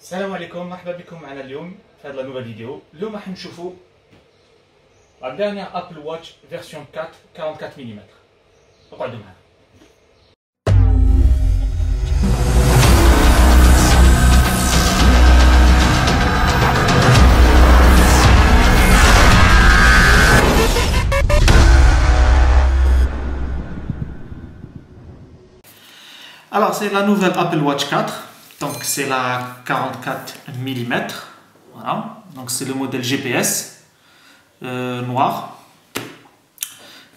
السلام عليكم، مرحبا بكم معنا اليوم في هذا نوفال فيديو. اليوم راح نشوفوا la dernière Apple Watch version 4 44 mm. اقعدوا معنا. Alors c'est la nouvelle Apple Watch 4. Donc c'est la 44 mm, voilà. Donc c'est le modèle GPS noir.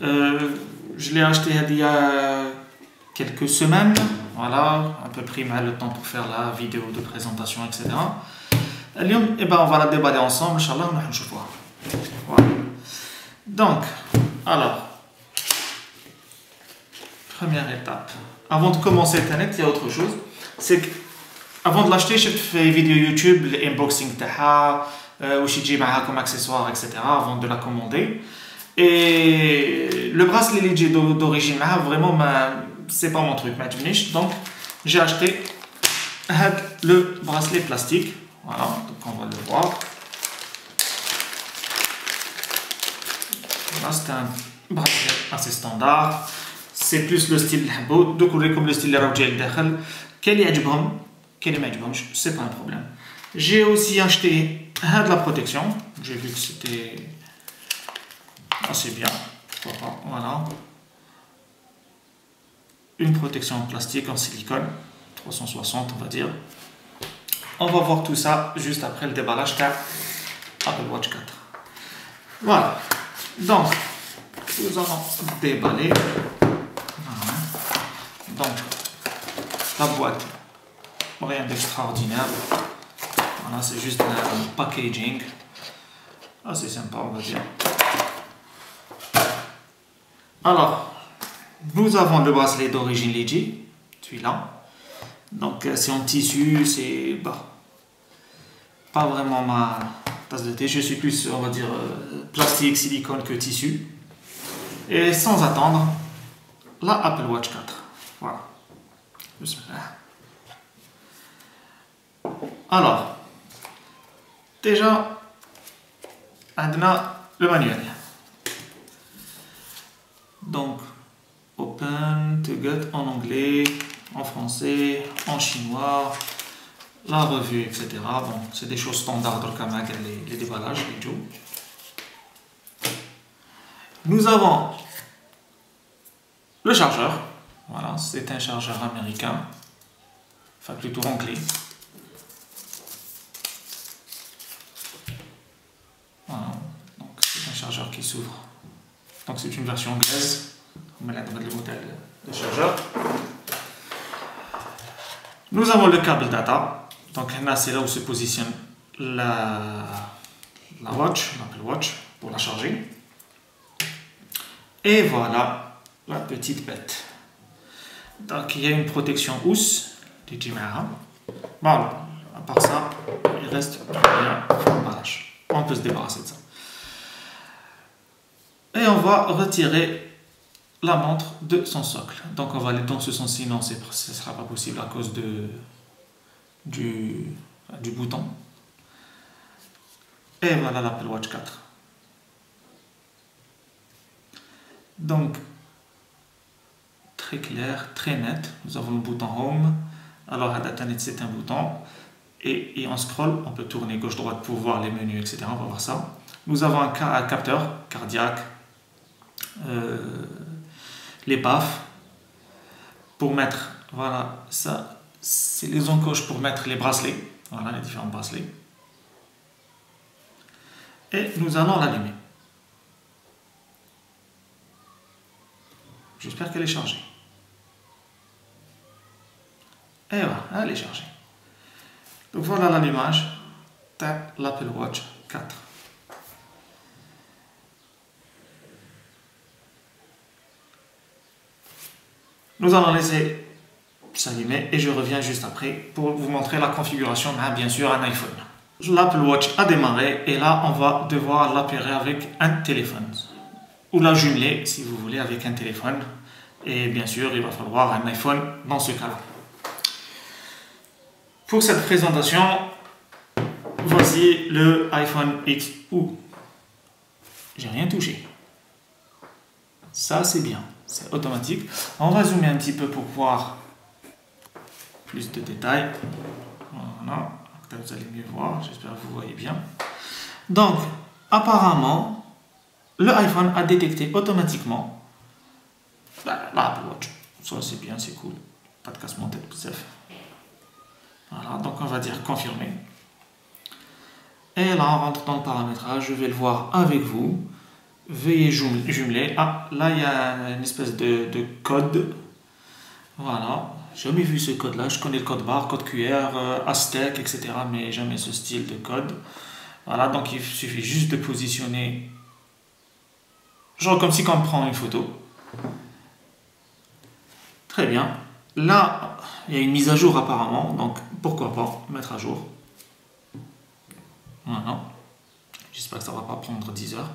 Je l'ai acheté il y a quelques semaines, voilà, à peu près le temps pour faire la vidéo de présentation, etc. Et ben on va la déballer ensemble, Inch'Allah, voilà. Donc, alors, première étape. Avant de commencer Internet, il y a autre chose. C'est que avant de l'acheter, j'ai fait une vidéo YouTube, l'unboxing taha, où j'ai dit comme accessoire, etc. avant de la commander. Et le bracelet léger d'origine, vraiment, c'est pas mon truc, donc j'ai acheté le bracelet plastique. Voilà, donc on va le voir. Voilà, c'est un bracelet assez standard. C'est plus le style de comme le style de c'est pas un problème. J'ai aussi acheté de la protection. J'ai vu que c'était assez bien. Voilà. Une protection en plastique, en silicone, 360 on va dire. On va voir tout ça juste après le déballage de Apple Watch 4. Voilà. Donc, nous allons déballer. Voilà. Donc, la boîte. Rien d'extraordinaire. Voilà, c'est juste un packaging assez sympa, on va dire. Alors, nous avons le bracelet d'origine Ligi, celui-là. Donc, c'est en tissu, c'est pas vraiment ma tasse de thé. Je suis plus, on va dire, plastique, silicone que tissu. Et sans attendre, la Apple Watch 4. Voilà. Alors, déjà, on a le manuel. Donc, open, to get en anglais, en français, en chinois, la revue, etc. Bon, c'est des choses standards comme les déballages, les jeux. Nous avons le chargeur. Voilà, c'est un chargeur américain, enfin plutôt anglais. Voilà, donc c'est un chargeur qui s'ouvre. Donc c'est une version anglaise. On met le modèle de chargeur. Nous avons le câble data. Donc là c'est là où se positionne la watch, l'Apple Watch, pour la charger. Et voilà la petite bête. Donc il y a une protection housse du Jimara. Voilà, à part ça, il reste rien l'emballage. On peut se débarrasser de ça. Et on va retirer la montre de son socle. Donc on va aller dans ce sens, sinon ce ne sera pas possible à cause du bouton. Et voilà l'Apple Watch 4. Donc, très clair, très net. Nous avons le bouton Home. Alors, c'est un bouton. Et on scroll, on peut tourner gauche-droite pour voir les menus, etc. On va voir ça. Nous avons un capteur cardiaque, les baffes pour mettre, voilà, ça, c'est les encoches pour mettre les bracelets. Voilà, les différents bracelets. Et nous allons l'allumer. J'espère qu'elle est chargée. Et voilà, elle est chargée. Donc voilà l'allumage de l'Apple Watch 4. Nous allons laisser s'allumer et je reviens juste après pour vous montrer la configuration, bien sûr, un iPhone. L'Apple Watch a démarré et là on va devoir l'apairer avec un téléphone. Ou la jumeler si vous voulez avec un téléphone. Et bien sûr, il va falloir un iPhone dans ce cas-là. Pour cette présentation, voici le iPhone X. Ouh, j'ai rien touché. Ça, c'est bien. C'est automatique. On va zoomer un petit peu pour voir plus de détails. Voilà. Vous allez mieux voir. J'espère que vous voyez bien. Donc, apparemment, le iPhone a détecté automatiquement l'Apple Watch. Ça, c'est bien, c'est cool. Pas de casse-mon tête, bref. Voilà, donc on va dire confirmer. Et là, on rentre dans le paramétrage. Je vais le voir avec vous. Veuillez jumeler. Ah, là, il y a une espèce de code. Voilà. J'ai jamais vu ce code-là. Je connais le code barre, code QR, Aztec, etc. Mais jamais ce style de code. Voilà, donc il suffit juste de positionner. Genre comme si on prend une photo. Très bien. Là, il y a une mise à jour apparemment. Donc, pourquoi pas mettre à jour. Voilà. J'espère que ça ne va pas prendre 10 heures.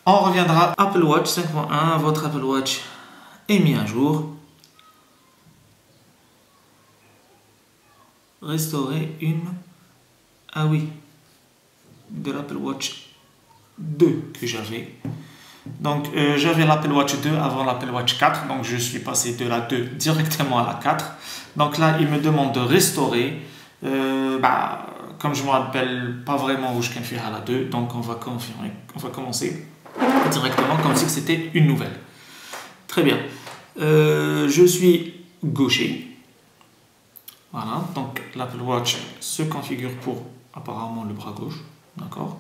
On reviendra Apple Watch 5.1. Votre Apple Watch est mis à jour. Restaurer une... Ah oui. De l'Apple Watch 2 que j'avais. Donc j'avais l'Apple Watch 2 avant l'Apple Watch 4. Donc je suis passé de la 2 directement à la 4. Donc là, il me demande de restaurer. Comme je ne me rappelle pas vraiment où je can faire à la 2. Donc on va confirmer. On va commencer directement comme si c'était une nouvelle. Très bien. Je suis gaucher. Voilà. Donc l'Apple Watch se configure pour apparemment le bras gauche. D'accord.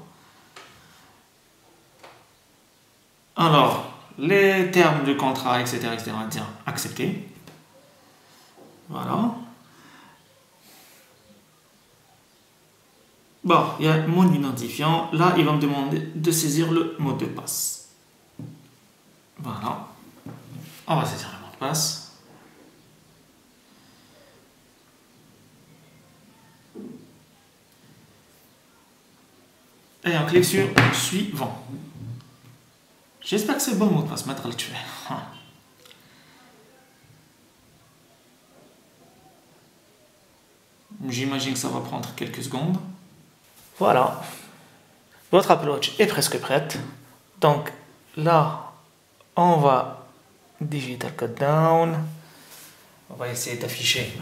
Alors, les termes de contrat, etc., on va dire accepter. Voilà. Bon, il y a mon identifiant. Là, il va me demander de saisir le mot de passe. Voilà. On va saisir le mot de passe. Et on clique sur suivant. J'espère que c'est le bon mot de passe. Mettre le tuer. J'imagine que ça va prendre quelques secondes. Voilà. Votre Apple Watch est presque prête. Donc là, on va digital code down. On va essayer d'afficher.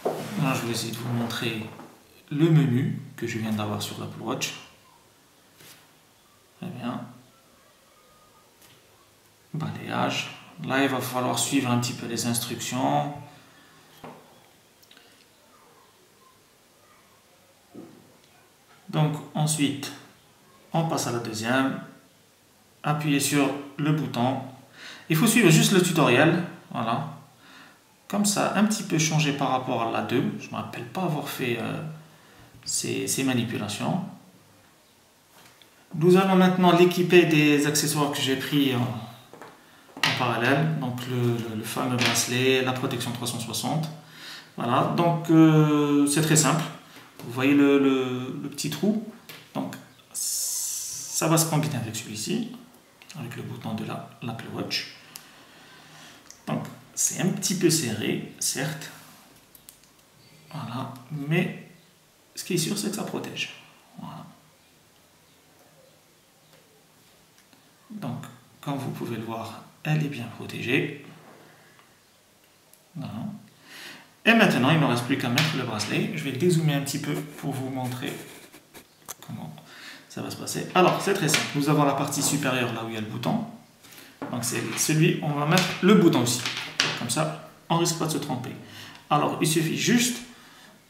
Là, je vais essayer de vous montrer le menu que je viens d'avoir sur l'Apple Watch. Très bien. Balayage. Là, il va falloir suivre un petit peu les instructions. Donc ensuite, on passe à la deuxième. Appuyez sur le bouton. Il faut suivre juste le tutoriel. Voilà. Comme ça, un petit peu changé par rapport à la 2. Je ne me rappelle pas avoir fait ces manipulations. Nous allons maintenant l'équiper des accessoires que j'ai pris en parallèle. Donc le fameux bracelet, la protection 360. Voilà, donc c'est très simple. Vous voyez le petit trou. Donc ça va se combiner avec celui-ci, avec le bouton de l'Apple Watch. Donc c'est un petit peu serré, certes. Voilà, mais ce qui est sûr, c'est que ça protège. Voilà. Donc, comme vous pouvez le voir, elle est bien protégée. Voilà. Et maintenant, il ne me reste plus qu'à mettre le bracelet. Je vais dézoomer un petit peu pour vous montrer comment ça va se passer. Alors, c'est très simple. Nous avons la partie supérieure, là où il y a le bouton. Donc, c'est celui, on va mettre le bouton aussi. Comme ça, on ne risque pas de se tromper. Alors, il suffit juste,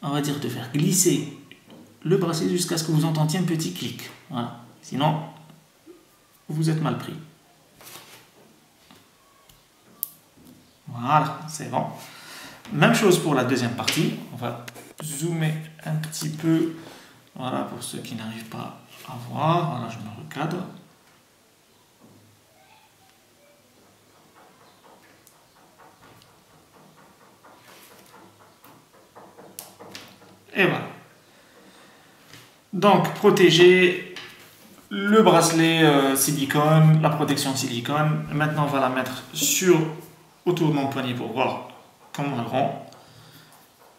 on va dire, de faire glisser le bracelet jusqu'à ce que vous entendiez un petit clic. Voilà. Sinon, vous êtes mal pris. Voilà, c'est bon. Même chose pour la deuxième partie. On va zoomer un petit peu. Voilà, pour ceux qui n'arrivent pas à voir. Voilà, je me recadre. Et voilà. Donc, protégé le bracelet silicone, la protection silicone. Maintenant, on va la mettre autour de mon poignet pour voir comment elle rend.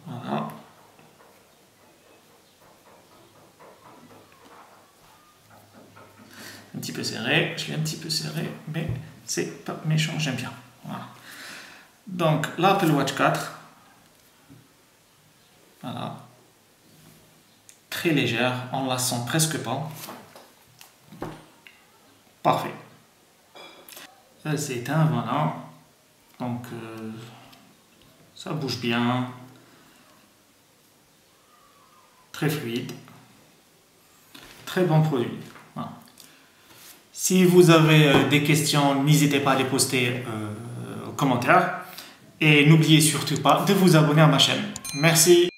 Voilà. Un petit peu serré, je l'ai un petit peu serré, mais c'est pas méchant, j'aime bien. Voilà. Donc l'Apple Watch 4, voilà, très légère, on la sent presque pas. Parfait. Ça c'est éteint, voilà. Donc ça bouge bien, très fluide, très bon produit. Voilà. Si vous avez des questions, n'hésitez pas à les poster aux commentaires. Et n'oubliez surtout pas de vous abonner à ma chaîne. Merci.